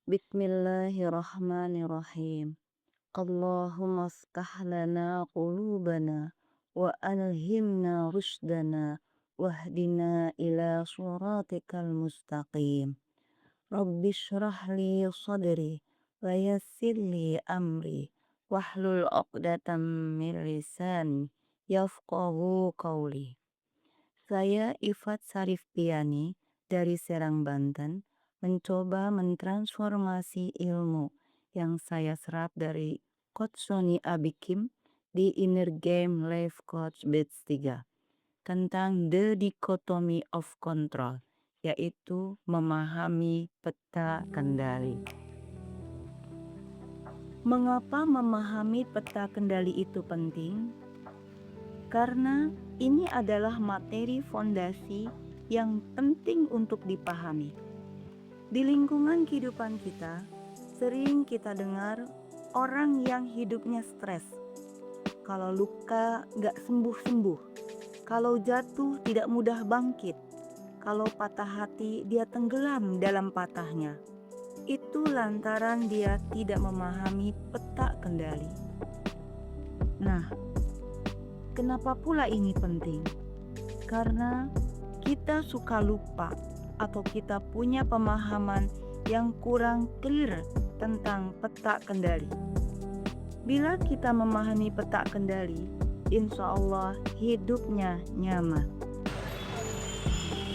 Bismillahirrahmanirrahim. Allahumma aslih lana qulubana wa alhimna rushdana wahdina ila siratikal mustaqim. Rabbi shrah li sadri wa yassir li amri wahlul 'uqdatam min lisani yafqahu qawli. Saya Ifat Sarif Piani dari Serang, Banten, mencoba mentransformasi ilmu yang saya serap dari Coach Sony Abikim di Inner Game Life Coach Batch 3 tentang the dichotomy of control, yaitu memahami peta kendali. Mengapa memahami peta kendali itu penting? Karena ini adalah materi fondasi yang penting untuk dipahami. Di lingkungan kehidupan kita, sering kita dengar orang yang hidupnya stres. Kalau luka gak sembuh-sembuh, kalau jatuh tidak mudah bangkit, kalau patah hati dia tenggelam dalam patahnya. Itu lantaran dia tidak memahami peta kendali. Nah, kenapa pula ini penting? Karena kita suka lupa atau kita punya pemahaman yang kurang clear tentang peta kendali. Bila kita memahami peta kendali, insya Allah hidupnya nyaman.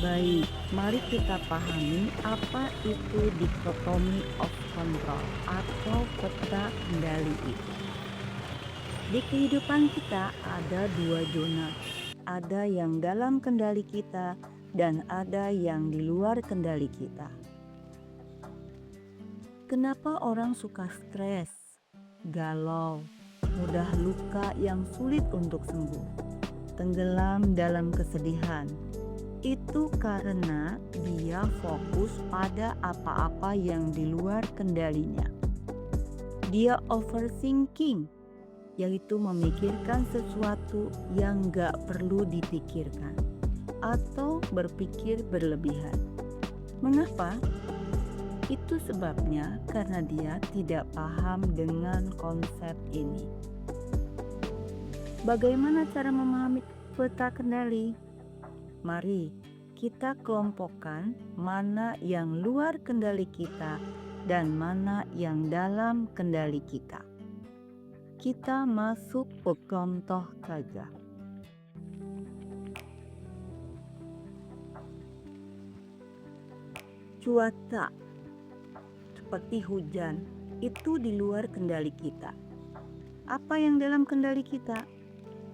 Baik, mari kita pahami apa itu dichotomy of control atau peta kendali itu. Di kehidupan kita ada dua zona, ada yang dalam kendali kita dan ada yang di luar kendali kita. Kenapa orang suka stres, galau, mudah luka yang sulit untuk sembuh, tenggelam dalam kesedihan? Itu karena dia fokus pada apa-apa yang di luar kendalinya. Dia overthinking, yaitu memikirkan sesuatu yang gak perlu dipikirkan atau berpikir berlebihan. Mengapa? Itu sebabnya karena dia tidak paham dengan konsep ini. Bagaimana cara memahami peta kendali? Mari kita kelompokkan mana yang luar kendali kita dan mana yang dalam kendali kita. Kita masuk ke contoh saja. Cuaca seperti hujan itu di luar kendali kita. Apa yang dalam kendali kita?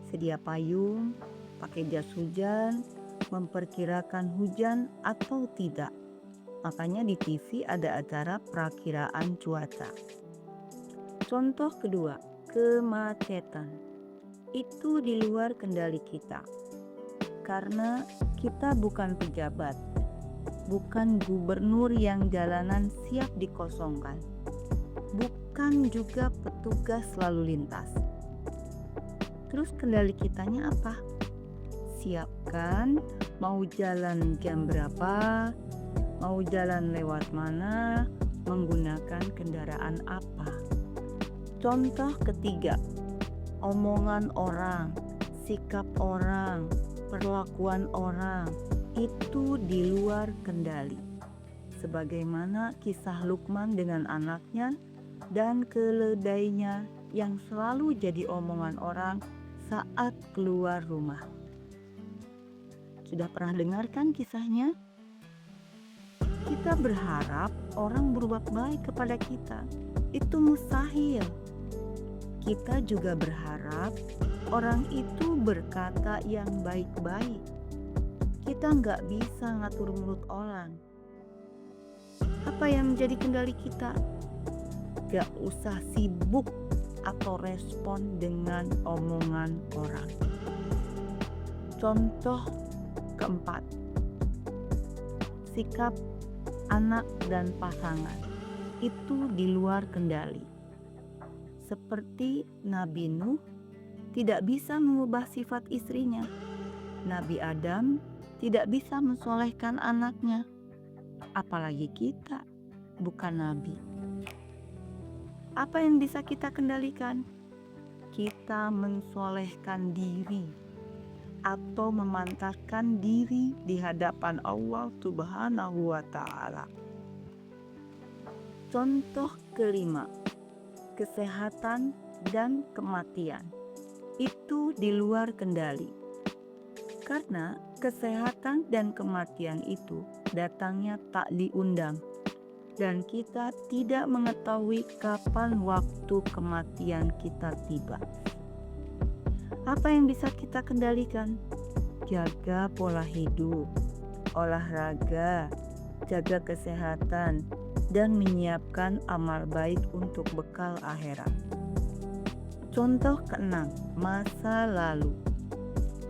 Sedia payung, pakai jas hujan, memperkirakan hujan atau tidak. Makanya di TV ada acara perakiraan cuaca. Contoh kedua, kemacetan. Itu di luar kendali kita. Karena kita bukan pejabat, bukan gubernur yang jalanan siap dikosongkan, bukan juga petugas lalu lintas. Terus kendali kitanya apa? Siapkan mau jalan jam berapa, mau jalan lewat mana, menggunakan kendaraan apa. Contoh ketiga, omongan orang, sikap orang, perlakuan orang, itu di luar kendali. Sebagaimana kisah Luqman dengan anaknya dan keledainya yang selalu jadi omongan orang saat keluar rumah. Sudah pernah dengarkan kisahnya? Kita berharap orang berbuat baik kepada kita. Itu mustahil. Kita juga berharap orang itu berkata yang baik-baik. Kita nggak bisa ngatur mulut orang. Apa yang menjadi kendali kita? Gak usah sibuk atau respon dengan omongan orang. Contoh keempat, sikap anak dan pasangan itu di luar kendali. Seperti Nabi Nuh tidak bisa mengubah sifat istrinya. Nabi Adam tidak bisa mensolehkan anaknya. Apalagi kita bukan nabi. Apa yang bisa kita kendalikan? Kita mensolehkan diri atau memantapkan diri di hadapan Allah Subhanahu wa Ta'ala. Contoh kelima, kesehatan dan kematian itu di luar kendali. Karena kesehatan dan kematian itu datangnya tak diundang, dan kita tidak mengetahui kapan waktu kematian kita tiba. Apa yang bisa kita kendalikan? Jaga pola hidup, olahraga, jaga kesehatan, dan menyiapkan amal baik untuk bekal akhirat. Contoh keenam, masa lalu.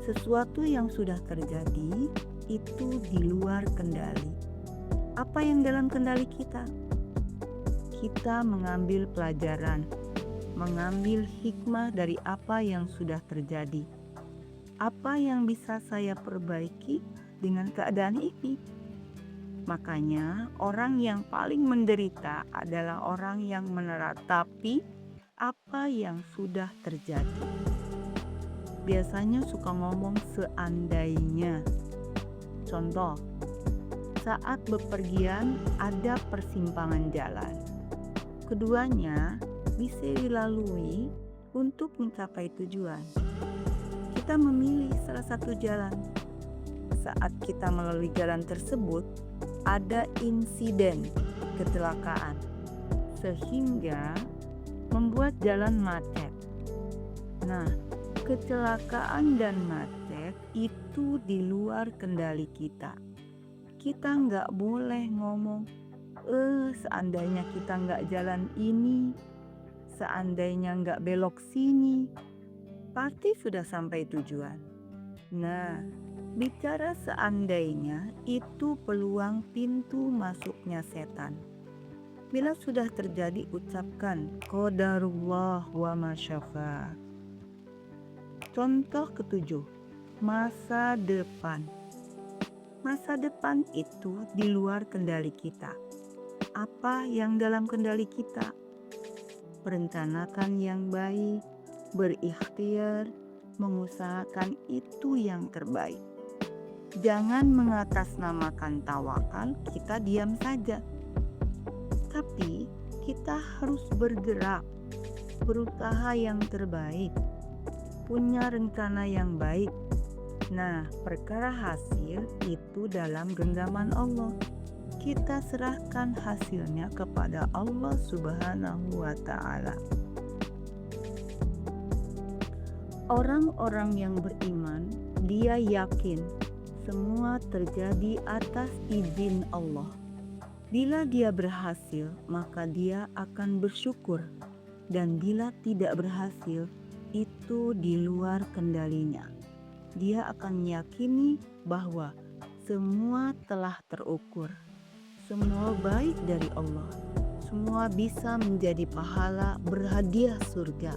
Sesuatu yang sudah terjadi itu di luar kendali. Apa yang dalam kendali kita? Kita mengambil pelajaran, mengambil hikmah dari apa yang sudah terjadi. Apa yang bisa saya perbaiki dengan keadaan ini? Makanya orang yang paling menderita adalah orang yang menerapi apa yang sudah terjadi. Biasanya suka ngomong seandainya. Contoh, saat bepergian ada persimpangan jalan. Keduanya bisa dilalui untuk mencapai tujuan. Kita memilih salah satu jalan. Saat kita melalui jalan tersebut, ada insiden kecelakaan, sehingga membuat jalan macet. Nah, kecelakaan dan macet itu di luar kendali kita. Kita nggak boleh ngomong, seandainya kita nggak jalan ini, seandainya nggak belok sini, pasti sudah sampai tujuan. Nah, bicara seandainya itu peluang pintu masuknya setan. Bila sudah terjadi, ucapkan qadarullah wa ma syaa. Contoh ketujuh, masa depan. Masa depan itu di luar kendali kita. Apa yang dalam kendali kita? Merencanakan yang baik, berikhtiar, mengusahakan itu yang terbaik. Jangan mengatasnamakan tawakal, kita diam saja. Tapi kita harus bergerak, berusaha yang terbaik, punya rencana yang baik. Nah, perkara hasil itu dalam genggaman Allah. Kita serahkan hasilnya kepada Allah Subhanahu wa Ta'ala. Orang-orang yang beriman, dia yakin semua terjadi atas izin Allah. Bila dia berhasil, maka dia akan bersyukur. Dan bila tidak berhasil, itu di luar kendalinya. Dia akan meyakini bahwa semua telah terukur. Semua baik dari Allah. Semua bisa menjadi pahala berhadiah surga.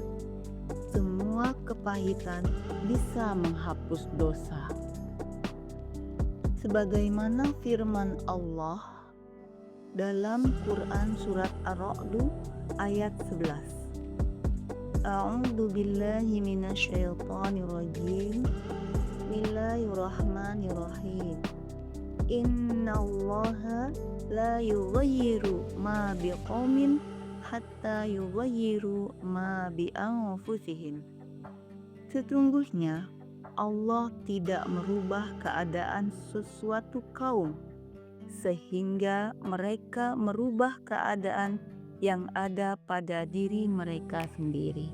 Semua kepahitan bisa menghapus dosa. Sebagaimana firman Allah dalam Quran surat Ar-Ra'd ayat 11. A'udzu billahi minasyaitonir rajim. Bismillahirrahmanirrahim. Innallaha la yughayyiru ma biqaumin hatta yughayyiru ma bi anfusihim. Sesungguhnya Allah tidak merubah keadaan sesuatu kaum sehingga mereka merubah keadaan yang ada pada diri mereka sendiri.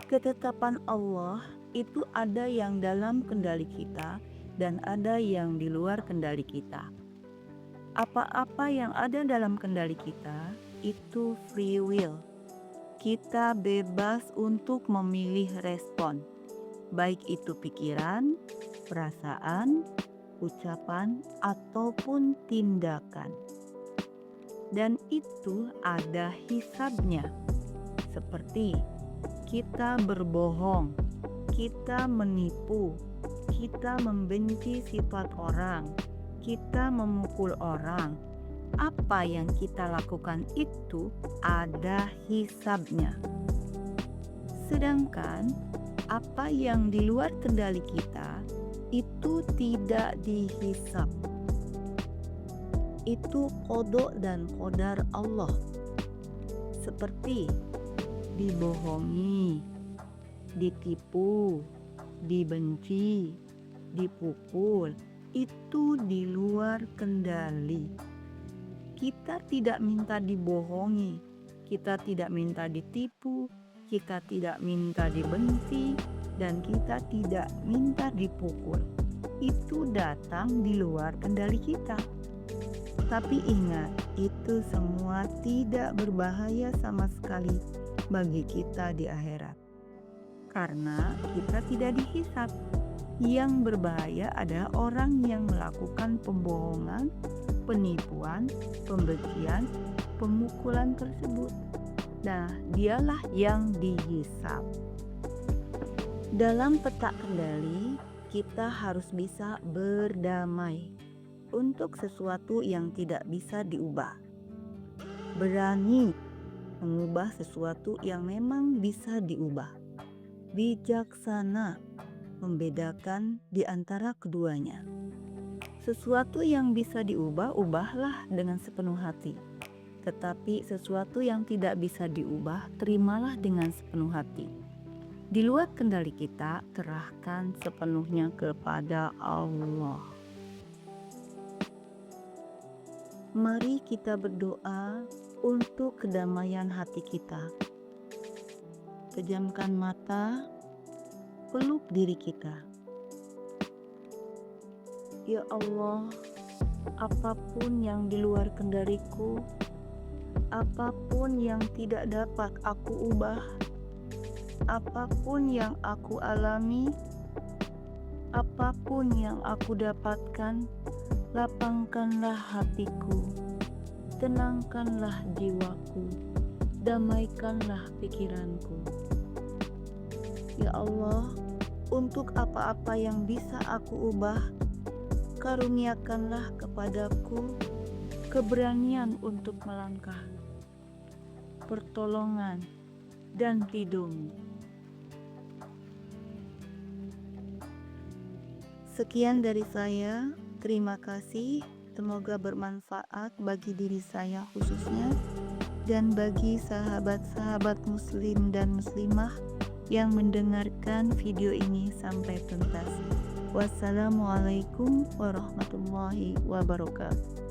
Ketetapan Allah itu ada yang dalam kendali kita dan ada yang di luar kendali kita. Apa-apa yang ada dalam kendali kita itu free will. Kita bebas untuk memilih respon, baik itu pikiran, perasaan, ucapan, ataupun tindakan. Dan itu ada hisabnya, seperti kita berbohong, kita menipu, kita membenci sifat orang, kita memukul orang, apa yang kita lakukan itu ada hisabnya. Sedangkan apa yang di luar kendali kita itu tidak dihisab. Itu qada dan qadar Allah. Seperti dibohongi, ditipu, dibenci, dipukul, itu di luar kendali. Kita tidak minta dibohongi, kita tidak minta ditipu, kita tidak minta dibenci, dan kita tidak minta dipukul. Itu datang di luar kendali kita. Tapi ingat, itu semua tidak berbahaya sama sekali bagi kita di akhirat. Karena kita tidak dihisab. Yang berbahaya adalah orang yang melakukan pembohongan, penipuan, pembencian, pemukulan tersebut. Nah, dialah yang dihisab. Dalam peta kendali, kita harus bisa berdamai untuk sesuatu yang tidak bisa diubah. Berani mengubah sesuatu yang memang bisa diubah. Bijaksana membedakan di antara keduanya. Sesuatu yang bisa diubah, ubahlah dengan sepenuh hati. Tetapi sesuatu yang tidak bisa diubah, terimalah dengan sepenuh hati. Di luar kendali kita, serahkan sepenuhnya kepada Allah. Mari kita berdoa untuk kedamaian hati kita. Pejamkan mata, peluk diri kita. Ya Allah, apapun yang di luar kendaliku, apapun yang tidak dapat aku ubah, apapun yang aku alami, apapun yang aku dapatkan, lapangkanlah hatiku, tenangkanlah jiwaku, damaikanlah pikiranku. Ya Allah, untuk apa-apa yang bisa aku ubah, karuniakanlah kepadaku keberanian untuk melangkah, pertolongan, dan ridho-Mu. Sekian dari saya, terima kasih. Semoga bermanfaat bagi diri saya khususnya dan bagi sahabat-sahabat muslim dan muslimah yang mendengarkan video ini sampai tuntas. Wassalamualaikum warahmatullahi wabarakatuh.